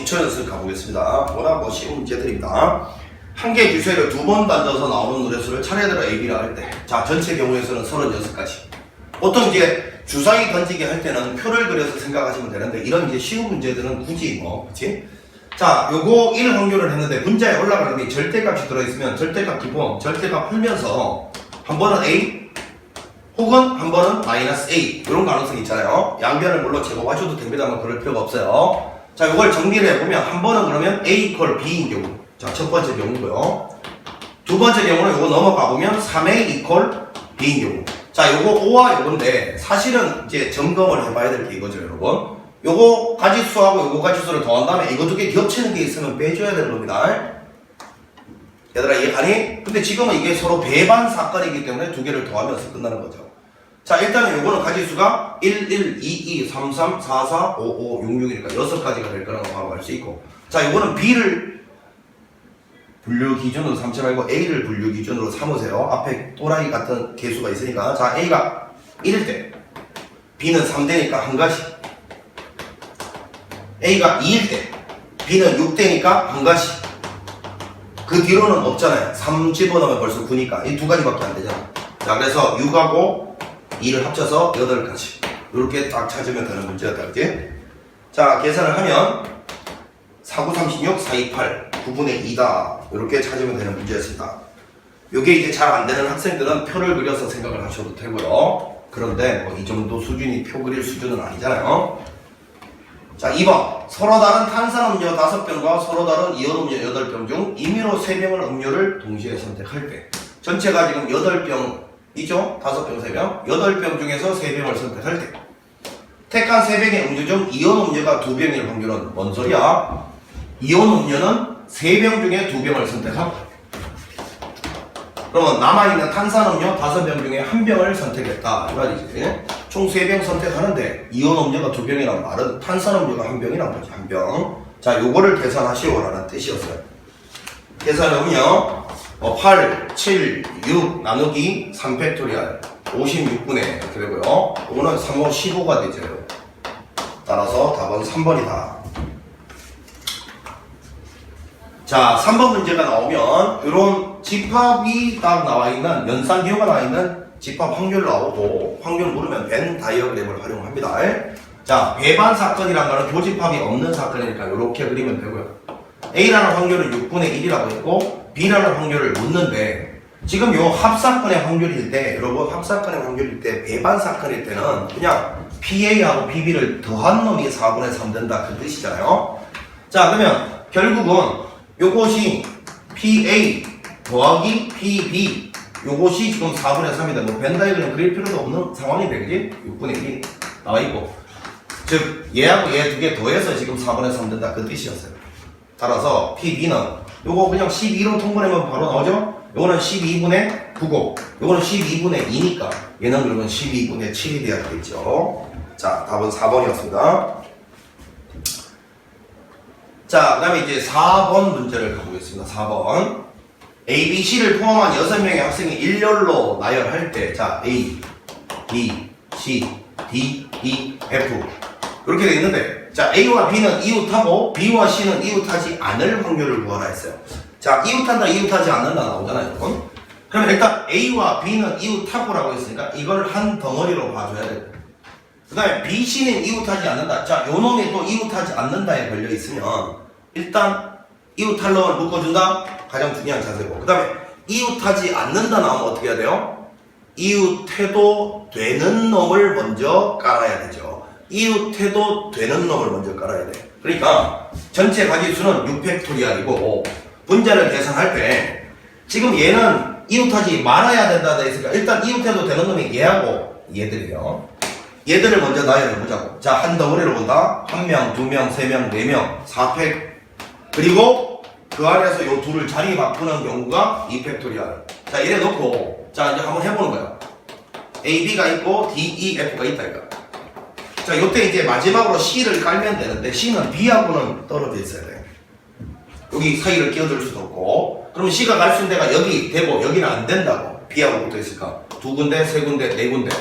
기초 연습 가보겠습니다. 워낙 쉬운 문제들입니다. 한 개의 주사위를 두 번 던져서 나오는 노래수를 차례대로 AB라 할 때, 자, 전체 경우에서는 36가지. 보통 이제 주사위 던지기 할 때는 표를 그려서 생각하시면 되는데, 이런 이제 쉬운 문제들은 굳이 그치? 자, 요거 1 확률을 했는데 분자에 올라가는데 절대값이 들어있으면 절대값 기본, 절대값 풀면서 한 번은 A 혹은 한 번은 마이너스 A 이런 가능성이 있잖아요. 양변을 물론 제곱하셔도 됩니다만 그럴 필요가 없어요. 자, 요걸 정리를 해보면 한 번은 그러면 A 이퀄 B인 경우, 자, 첫 번째 경우고요. 두 번째 경우는 요거 넘어가 보면 3A 이퀄 B인 경우. 자, 요거 O와 요건데 사실은 이제 점검을 해봐야 될 게 이거죠, 여러분. 요거 가지수하고 요거 가지수를 더한 다음에 이거 두 개 겹치는 게 있으면 빼줘야 되는 겁니다. 얘들아 이해가니? 근데 지금은 이게 서로 배반 사건이기 때문에 두 개를 더하면서 끝나는 거죠. 자, 일단은 요거는 가지수가 1, 1, 2, 2, 3, 3, 4, 4, 5, 5, 6, 6이니까 6가지가 될 거라고 바로 알 수 있고. 자, 요거는 B를 분류 기준으로 삼지 말고 A를 분류 기준으로 삼으세요. 앞에 또라이 같은 개수가 있으니까. 자, A가 1일 때 B는 3대니까 한 가지. A가 2일 때 B는 6대니까 한 가지. 그 뒤로는 없잖아요. 3 집어넣으면 벌써 9니까 이 두 가지밖에 안 되잖아. 자, 그래서 6하고 2를 합쳐서 8가지. 이렇게 딱 찾으면 되는 문제였다. 그치? 자, 계산을 하면 4, 9, 36, 4, 2, 8 9분의 2다. 이렇게 찾으면 되는 문제였습니다. 이게 이제 잘 안 되는 학생들은 표를 그려서 생각을 하셔도 되고요. 그런데 뭐 이 정도 수준이 표 그릴 수준은 아니잖아요. 자, 2번. 서로 다른 탄산음료 5병과 서로 다른 이온음료 8병 중 임의로 3병을 음료를 동시에 선택할 때, 전체가 지금 8병이죠? 5병, 3병. 8병 중에서 3병을 선택할 때, 택한 3병의 음료 중 이온음료가 2병일 확률은 뭔 소리야? 이온음료는 3병 중에 2병을 선택하고, 그러면 남아있는 탄산음료 5병 중에 1병을 선택했다. 이 말이지. 총 3병 선택하는데 이온음료가 2병이란 말은 탄산음료가 1병이란 거지. 1병. 자, 요거를 계산하시오라는 뜻이었어요. 계산해보면 8, 7, 6 나누기 3팩토리알 56분의 이렇게 되고요. 요거는 3, 5, 15가 되죠. 따라서 답은 3번이다. 자, 3번 문제가 나오면 이런 집합이 딱 나와있는 연산 기호가 나와있는 집합 확률 나오고, 확률 모르면 벤 다이어그램을 활용합니다. 자, 배반 사건이란 거는 교집합이 없는 사건이니까 이렇게 그리면 되고요. A라는 확률은 6분의 1이라고 했고 B라는 확률을 묻는데, 지금 요 합사건의 확률일 때, 여러분 합사건의 확률일 때 배반 사건일 때는 그냥 PA하고 PB를 더한 놈이 4분의 3 된다 그 뜻이잖아요. 자, 그러면 결국은 요것이 PA 더하기 PB, 요것이 지금 4분의 3이다. 뭐 벤다이그램 그릴 필요도 없는 상황인데, 그지? 6분의 1이 나와있고, 즉 얘하고 얘 두 개 더해서 지금 4분의 3 된다 그 뜻이었어요. 따라서 PB는 요거 그냥 12로 통분하면 바로 나오죠? 요거는 12분의 9고 요거는 12분의 2니까 얘는 그러면 12분의 7이 돼야 되겠죠. 자, 답은 4번이었습니다. 자, 그 다음에 이제 4번 문제를 가보겠습니다. 4번. A, B, C를 포함한 6명의 학생이 일렬로 나열할 때, 자, A, B, C, D, E, F. 이렇게 되어 있는데, 자, A와 B는 이웃하고 B와 C는 이웃하지 않을 확률을 구하라 했어요. 자, 이웃한다, 이웃하지 않는다 나오잖아요, 여러분. 그러면 일단 A와 B는 이웃하고라고 했으니까 이걸 한 덩어리로 봐줘야 돼요. 그 다음에 B, C는 이웃하지 않는다. 자, 요 놈이 또 이웃하지 않는다에 걸려있으면 일단 이웃할 놈을 묶어준다? 가장 중요한 자세고, 그 다음에 이웃하지 않는다 나오면 어떻게 해야 돼요? 이웃해도 되는 놈을 먼저 깔아야 되죠. 이웃해도 되는 놈을 먼저 깔아야 돼. 그러니까 전체 가지수는 6팩토리알이고 분자를 계산할 때 지금 얘는 이웃하지 말아야 된다 돼 있으니까 일단 이웃해도 되는 놈이 얘하고 얘들이에요. 얘들을 먼저 나열해보자고. 자, 한 덩어리로 본다. 1명, 2명, 3명, 4명, 4팩. 그리고 그 안에서 요 둘을 자리 바꾸는 경우가 2팩토리알. 자, 이래 놓고, 자, 이제 한번 해보는 거야. A, B가 있고, D, E, F가 있다, 이거. 자, 요때 이제 마지막으로 C를 깔면 되는데, C는 B하고는 떨어져 있어야 돼. 여기 사이를 끼어들 수도 없고. 그럼 C가 갈 수 있는 데가 여기 되고, 여기는 안 된다고. B하고 붙어 있을까? 2군데, 3군데, 4군데.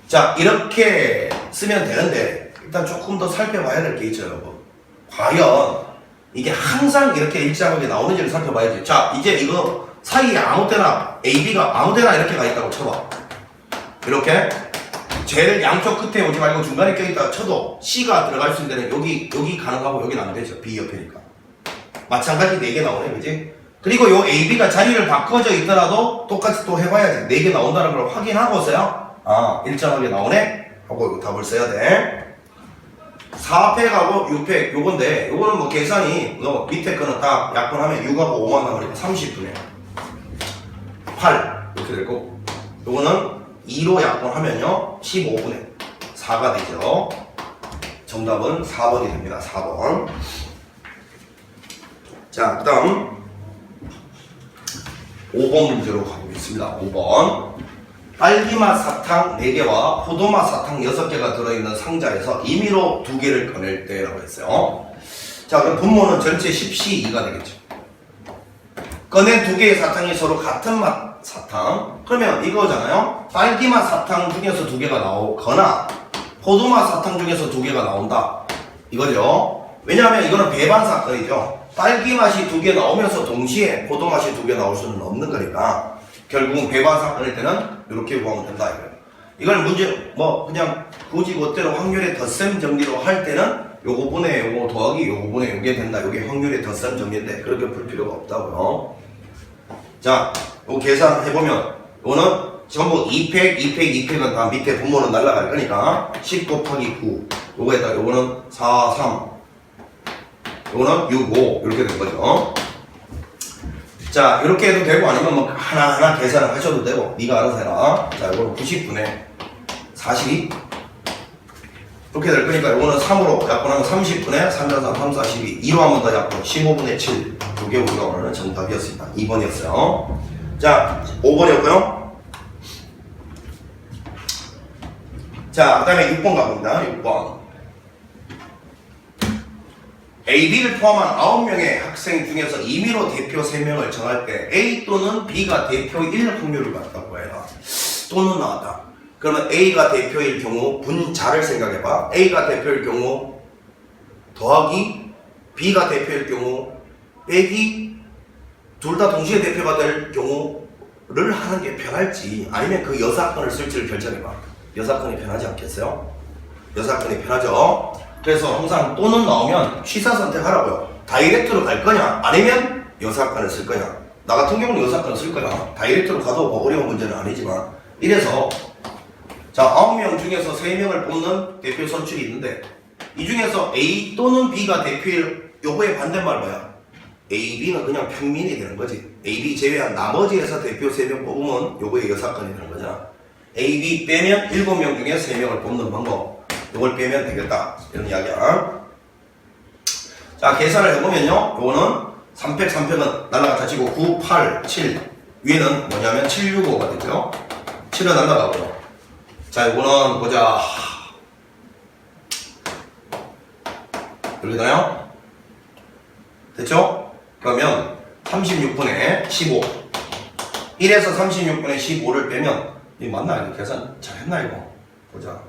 자, 이렇게 쓰면 되는데, 일단 조금 더 살펴봐야 될 게 있죠, 여러분. 과연 이게 항상 이렇게 일정하게 나오는지를 살펴봐야지. 자, 이제 이거 사이에 아무 때나 AB가 아무 데나 이렇게 가 있다고 쳐봐. 이렇게 제일 양쪽 끝에 오지 말고 중간에 껴있다가 쳐도 C가 들어갈 수 있는 데는 여기 가능하고 여기는 안 되죠. B 옆이니까. 마찬가지 4개 나오네, 그지? 그리고 요 AB가 자리를 바꿔져 있더라도 똑같이 또 해봐야지. 4개 나온다는 걸 확인하고서야 일정하게 나오네? 하고 이거 답을 써야 돼. 4팩하고 6팩 요건데 요거는 뭐 계산이 밑에 거는 딱 약분하면 6하고 5만 나오니까 30분에 8 이렇게 되고 요거는 2로 약분하면요 15분에 4가 되죠. 정답은 4번이 됩니다. 4번. 자, 그 다음 5번 문제로 가보겠습니다. 5번. 딸기맛 사탕 4개와 포도맛 사탕 6개가 들어있는 상자에서 임의로 2개를 꺼낼 때라고 했어요. 자, 그럼 분모는 전체 10C2가 되겠죠. 꺼낸 2개의 사탕이 서로 같은 맛 사탕. 그러면 이거잖아요. 딸기맛 사탕 중에서 2개가 나오거나 포도맛 사탕 중에서 2개가 나온다. 이거죠. 왜냐하면 이거는 배반 사건이죠. 딸기 맛이 2개 나오면서 동시에 포도 맛이 2개 나올 수는 없는 거니까 결국은 배반 사건일 때는 이렇게 구하면 된다. 이걸 문제 뭐 그냥 굳이 그대로 확률의 덧셈 정리로 할 때는 요거 분의 요거 더하기 요거 분의 요게 된다. 요게 확률의 덧셈 정리인데 그렇게 풀 필요가 없다고요. 자, 요 계산해보면 요거는 전부 2팩, 2팩, 2팩은 다 밑에 분모는 날라갈 거니까 10 곱하기 9 요거에다 요거는 4, 3 요거는 6, 5 이렇게 된 거죠. 자, 이렇게 해도 되고 아니면 뭐 하나하나 계산을 하셔도 되고 네가 알아서 해라. 자, 요거는 90분의 42 이렇게 될 거니까 요거는 3으로 약분하면 30분의 3, 3, 3, 4, 12 2로 한 번 더 약분 15분의 7 이게 우리가 원하는 정답이었습니다. 2번이었어요. 자, 5번이었고요. 자, 그 다음에 6번 가봅니다. 6번. A, B를 포함한 9명의 학생 중에서 임의로 대표 3명을 정할 때 A 또는 B가 대표일 확률을 갖다고 해라. 또는 나왔다. 그러면 A가 대표일 경우 분자를 생각해봐. A가 대표일 경우 더하기 B가 대표일 경우 빼기 둘 다 동시에 대표가 될 경우를 하는 게 편할지 아니면 그 여사건을 쓸지를 결정해봐. 여사건이 편하지 않겠어요? 여사건이 편하죠? 그래서 항상 또는 나오면 취사 선택하라고요. 다이렉트로 갈 거냐 아니면 여사건을 쓸 거냐. 나 같은 경우는 여사건을 쓸 거야. 다이렉트로 가도 뭐 어려운 문제는 아니지만 이래서 자 9명 중에서 3명을 뽑는 대표 선출이 있는데 이 중에서 A 또는 B가 대표일 요거의 반대말 뭐야? A, B는 그냥 평민이 되는 거지. A, B 제외한 나머지에서 대표 3명 뽑으면 요거의 여사건이 되는 거잖아. A, B 빼면 7명 중에 3명을 뽑는 방법. 이걸 빼면 되겠다. 이런 이야기야. 자, 계산을 해보면요. 요거는 3팩, 3팩은 날라갔다 치고 9, 8, 7. 위에는 뭐냐면 7, 6, 5가 되고요. 7은 날라가고요. 자, 요거는 보자. 이렇게 되나요? 됐죠? 그러면 36분의 15. 1에서 36분의 15를 빼면, 이거 맞나? 이거 계산 잘 했나, 이거? 보자.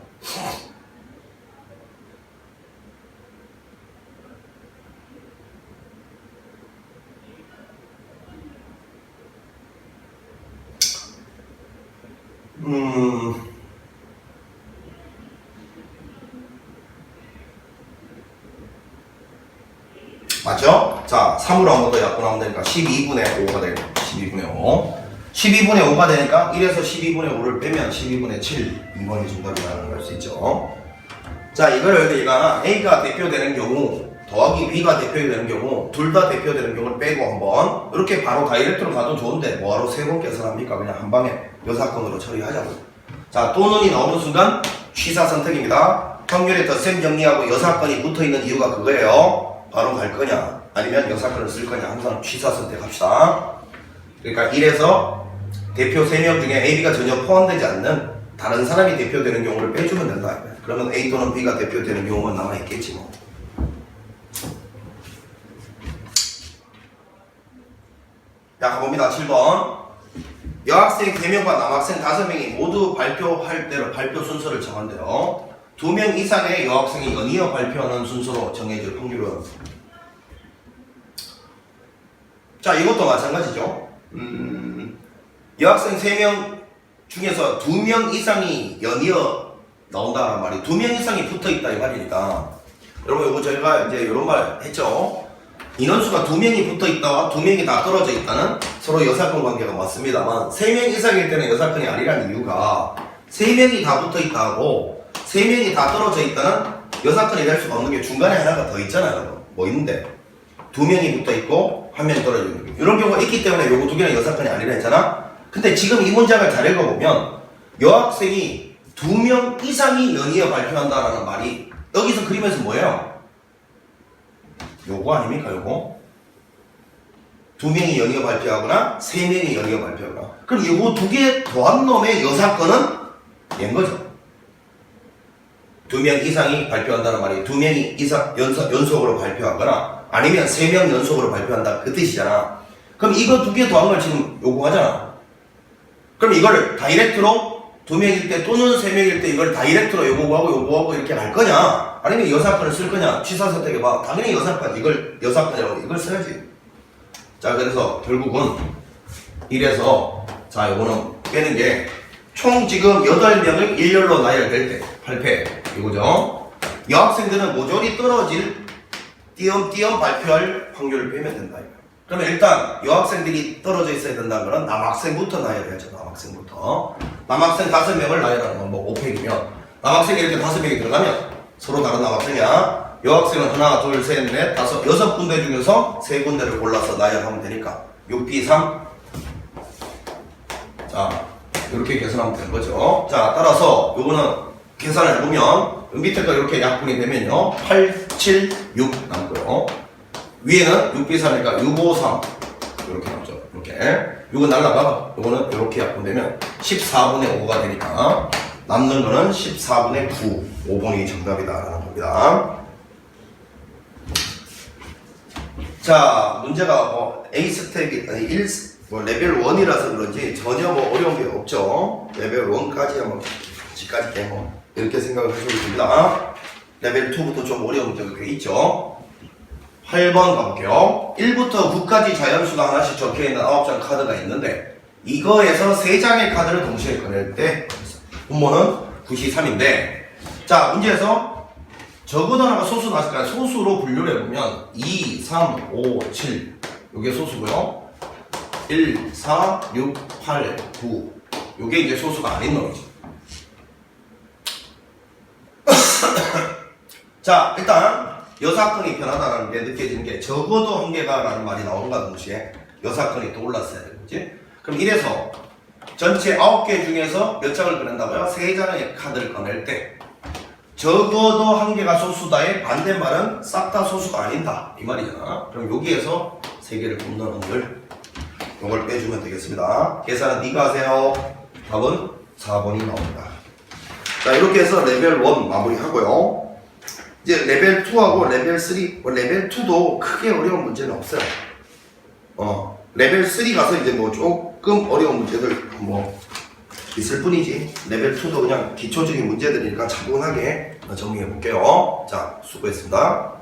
맞죠? 자, 3으로 한 번 더 약분하면 되니까 12분의 5가 되고 12분의 5 12분의 5가 되니까 1에서 12분의 5를 빼면 12분의 7 2번이 정답이라는 걸 알 수 있죠. 자, 이걸 우리가 A가 대표되는 경우 더하기 B가 대표되는 경우 둘 다 대표되는 경우를 빼고 한번 이렇게 바로 다이렉트로 가도 좋은데 뭐하러 3번 계산합니까? 그냥 한 방에 여사건으로 처리하자고. 자, 또는이 나오는 순간 취사 선택입니다. 확률의 덧셈 정리하고 여사건이 붙어있는 이유가 그거예요. 바로 갈 거냐 아니면 여사건을 쓸 거냐 항상 취사 선택합시다. 그러니까 1에서 대표 3명 중에 A, B가 전혀 포함되지 않는 다른 사람이 대표되는 경우를 빼주면 된다. 그러면 A 또는 B가 대표되는 경우만 남아있겠지 뭐. 자, 가봅니다. 7번. 여학생 3명과 남학생 5명이 모두 발표할 때로 발표 순서를 정한대요. 2명 이상의 여학생이 연이어 발표하는 순서로 정해질 확률은 자, 이것도 마찬가지죠. 여학생 3명 중에서 2명 이상이 연이어 나온다는 말이 2명 이상이 붙어 있다 이 말이니까 여러분 이거 저희가 이제 이런 말 했죠. 인원수가 2명이 붙어 있다와 2명이 다 떨어져 있다는 서로 여사건 관계가 맞습니다만 3명 이상일 때는 여사건이 아니라는 이유가 3명이 다 붙어 있다고 3명이 다 떨어져 있다는 여사건이 될 수가 없는 게 중간에 하나가 더 있잖아요. 뭐 있는데 2명이 붙어 있고 1명이 떨어져 있는 게 이런 경우가 있기 때문에 요거 2개는 여사건이 아니라 했잖아. 근데 지금 이 문장을 잘 읽어보면 여학생이 2명 이상이 연이어 발표한다라는 말이 여기서 그림에서 뭐예요? 요거 아닙니까 요거? 2명이 연이어 발표하거나 3명이 연이어 발표하거나 그럼 요거 2개 더한 놈의 여사건은 얘인 거죠. 2명 이상이 발표한다는 말이 2명이 이상 연속으로 발표하거나 아니면 3명 연속으로 발표한다 그 뜻이잖아. 그럼 이거 2개 더한 걸 지금 요구하잖아. 그럼 이걸 다이렉트로 2명일 때 또는 3명일 때 이걸 다이렉트로 요구하고 이렇게 갈 거냐 아니면 여사건을 쓸 거냐 취사 선택해봐. 당연히 여사건 이걸 여사건이라고 이걸 써야지. 자 그래서 결국은 이래서 자 요거는 빼는 게 총 지금 8명을 일렬로 나열될 때 8패 이거죠. 여학생들은 모조리 떨어질 띄엄띄엄 발표할 확률을 빼면 된다 이거. 그러면 일단 여학생들이 떨어져 있어야 된다는 거는 남학생부터 나열해야죠. 남학생 5명을 나열하는 건 뭐 5팩이면 남학생이 이렇게 5명이 들어가면 서로 다른 남학생이야. 여학생은 하나, 둘, 셋, 넷, 다섯, 6군데 중에서 3군데를 골라서 나열하면 되니까 6B3 자 이렇게 계산하면 되는 거죠. 자 따라서 요거는 계산을 해보면 밑에 거 이렇게 약분이 되면요 8, 7, 6 남고요. 위에는 6B3이니까 6, 5, 3 이렇게 나오죠. 이렇게 이거 날라가 이거는 이렇게 약분되면 14분의 5가 되니까 남는 거는 14분의 9 5번이 정답이다라는 겁니다. 자 문제가 뭐 A 스텝이 아니 1 뭐 레벨 1이라서 그런지 전혀 뭐 어려운 게 없죠. 레벨 1까지 한번 지까지 뭐 이렇게 생각을 하셔도 됩니다. 레벨 2부터 좀 어려운 문제가 꽤 있죠. 8번 가볼게요. 1부터 9까지 자연수가 하나씩 적혀있는 9장 카드가 있는데 이거에서 3장의 카드를 동시에 꺼낼 때 분모는 93인데 자 문제에서 적어도 하나가 소수 나왔으니까 소수로 분류를 해보면 2, 3, 5, 7 요게 소수고요. 1, 4, 6, 8, 9 요게 이제 소수가 아닌 놈이죠. 자 일단 여사건이 변하다는 게 느껴지는 게 적어도 한 개가라는 말이 나오는가 동시에 여사건이 떠올랐어야 되는 거지. 그럼 이래서 전체 9개 중에서 몇 장을 꺼낸다고요? 3장의 카드를 꺼낼 때 적어도 한 개가 소수다의 반대말은 싹 다 소수가 아닌다 이 말이잖아. 그럼 여기에서 3개를 굽는 확률 이걸 빼주면 되겠습니다. 계산은 네가 하세요. 답은 4번이 나옵니다. 자 이렇게 해서 레벨 1 마무리하고요. 이제 레벨 2하고 레벨 3, 레벨 2도 크게 어려운 문제는 없어요. 레벨 3 가서 이제 뭐 조금 어려운 문제들 뭐 있을 뿐이지 레벨 2도 그냥 기초적인 문제들이니까 차분하게 정리해 볼게요. 자, 수고했습니다.